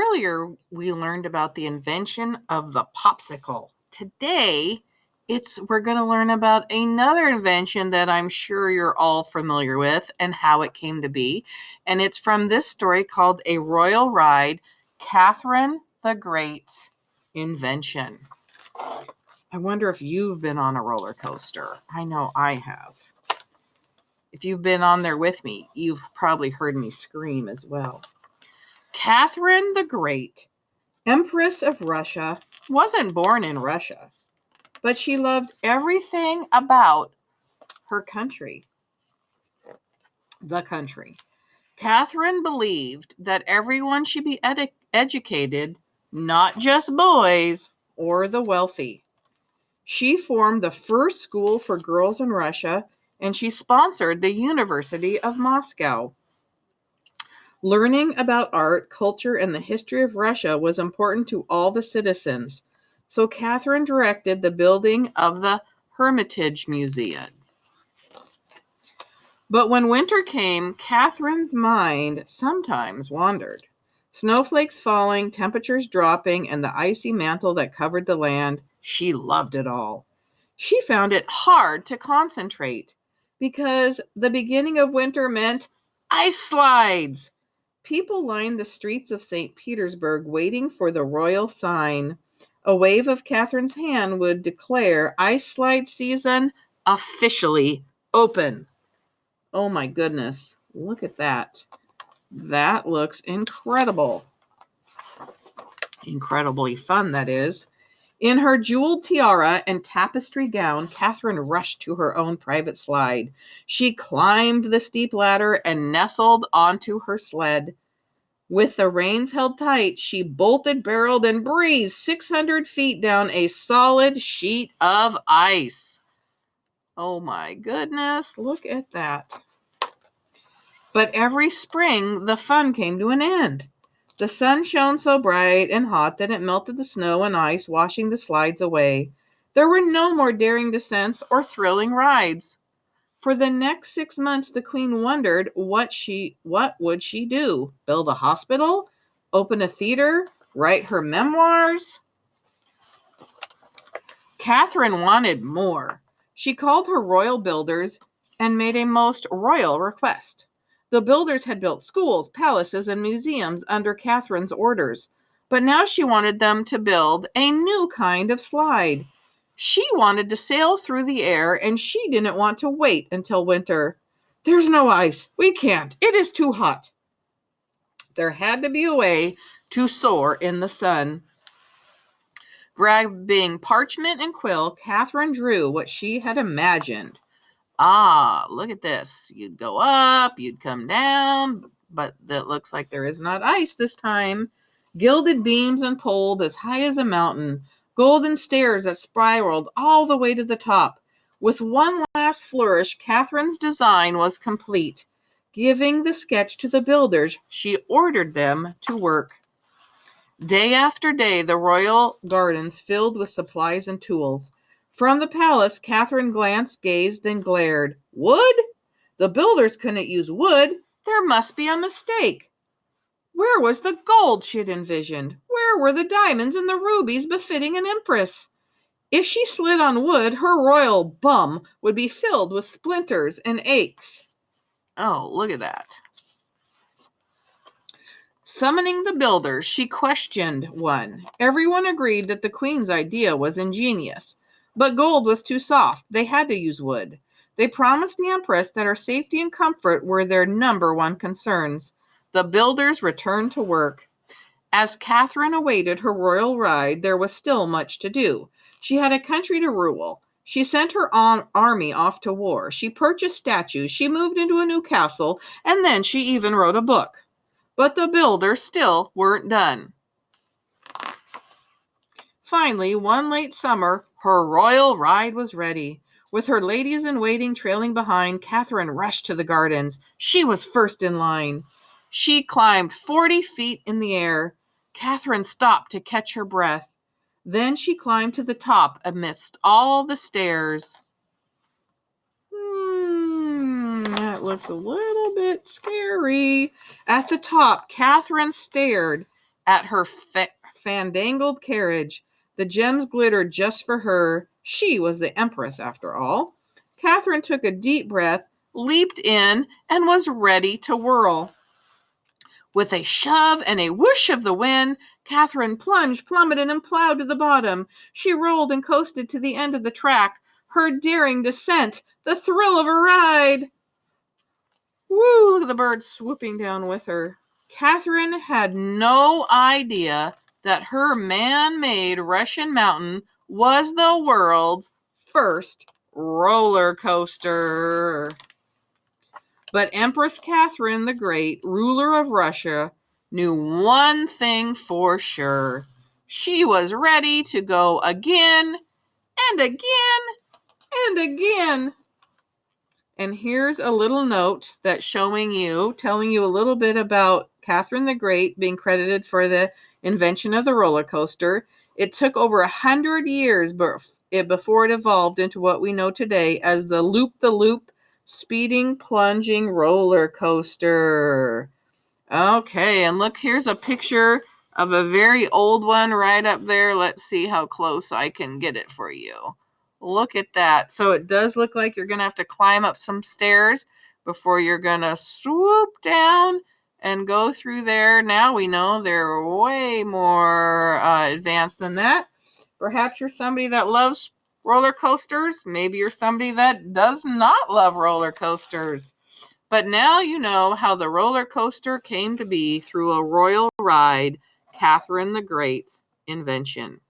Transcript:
Earlier, we learned about the invention of the popsicle. Today, we're going to learn about another invention that I'm sure you're all familiar with and how it came to be. And it's from this story called A Royal Ride, Catherine the Great's Invention. I wonder if you've been on a roller coaster. I know I have. If you've been on there with me, you've probably heard me scream as well. Catherine the Great, Empress of Russia, wasn't born in Russia, but she loved everything about her country, the country. Catherine believed that everyone should be educated, not just boys or the wealthy. She formed the first school for girls in Russia, and she sponsored the University of Moscow. Learning about art, culture, and the history of Russia was important to all the citizens, so Catherine directed the building of the Hermitage Museum. But when winter came, Catherine's mind sometimes wandered. Snowflakes falling, temperatures dropping, and the icy mantle that covered the land, she loved it all. She found it hard to concentrate because the beginning of winter meant ice slides. People lined the streets of St. Petersburg waiting for the royal sign. A wave of Catherine's hand would declare ice slide season officially open. Oh my goodness, look at that. That looks incredible. Incredibly fun, that is. In her jeweled tiara and tapestry gown, Catherine rushed to her own private slide. She climbed the steep ladder and nestled onto her sled. With the reins held tight, she bolted, barreled, and breezed 600 feet down a solid sheet of ice. Oh my goodness, look at that. But every spring, the fun came to an end. The sun shone so bright and hot that it melted the snow and ice, washing the slides away. There were no more daring descents or thrilling rides. For the next 6 months, the queen wondered what would she do? Build a hospital? Open a theater? Write her memoirs? Catherine wanted more. She called her royal builders and made a most royal request. The builders had built schools, palaces, and museums under Catherine's orders, but now she wanted them to build a new kind of slide. She wanted to sail through the air, and she didn't want to wait until winter. There's no ice. We can't. It is too hot. There had to be a way to soar in the sun. Grabbing parchment and quill, Catherine drew what she had imagined. Ah, look at this. You'd go up, you'd come down, but that looks like there is not ice this time. Gilded beams and poles as high as a mountain. Golden stairs that spiraled all the way to the top. With one last flourish, Catherine's design was complete. Giving the sketch to the builders, she ordered them to work. Day after day, the royal gardens filled with supplies and tools. From the palace, Catherine glanced, gazed, and glared. Wood? The builders couldn't use wood. There must be a mistake. Where was the gold she had envisioned? Where were the diamonds and the rubies befitting an empress? If she slid on wood, her royal bum would be filled with splinters and aches. Oh, look at that. Summoning the builders, she questioned one. Everyone agreed that the queen's idea was ingenious, but gold was too soft. They had to use wood. They promised the empress that her safety and comfort were their number one concerns. The builders returned to work. As Catherine awaited her royal ride, there was still much to do. She had a country to rule. She sent her army off to war. She purchased statues. She moved into a new castle, and then she even wrote a book. But the builders still weren't done. Finally, one late summer, her royal ride was ready. With her ladies-in-waiting trailing behind, Catherine rushed to the gardens. She was first in line. She climbed 40 feet in the air. Catherine stopped to catch her breath. Then she climbed to the top amidst all the stairs. That looks a little bit scary. At the top, Catherine stared at her fandangled carriage. The gems glittered just for her. She was the empress, after all. Catherine took a deep breath, leaped in, and was ready to whirl. With a shove and a whoosh of the wind, Catherine plunged, plummeted, and plowed to the bottom. She rolled and coasted to the end of the track, her daring descent, the thrill of a ride. Woo, look at the birds swooping down with her. Catherine had no idea that her man-made Russian mountain was the world's first roller coaster. But Empress Catherine the Great, ruler of Russia, knew one thing for sure. She was ready to go again and again and again. And here's a little note that's telling you a little bit about Catherine the Great being credited for the invention of the roller coaster. It took over 100 years before it evolved into what we know today as the loop-the-loop speeding, plunging roller coaster. Okay, and look, here's a picture of a very old one right up there. Let's see how close I can get it for you. Look at that. So it does look like you're going to have to climb up some stairs before you're going to swoop down and go through there. Now we know they're way more advanced than that. Perhaps you're somebody that loves roller coasters. Maybe you're somebody that does not love roller coasters. But now you know how the roller coaster came to be through a royal ride, Catherine the Great's invention.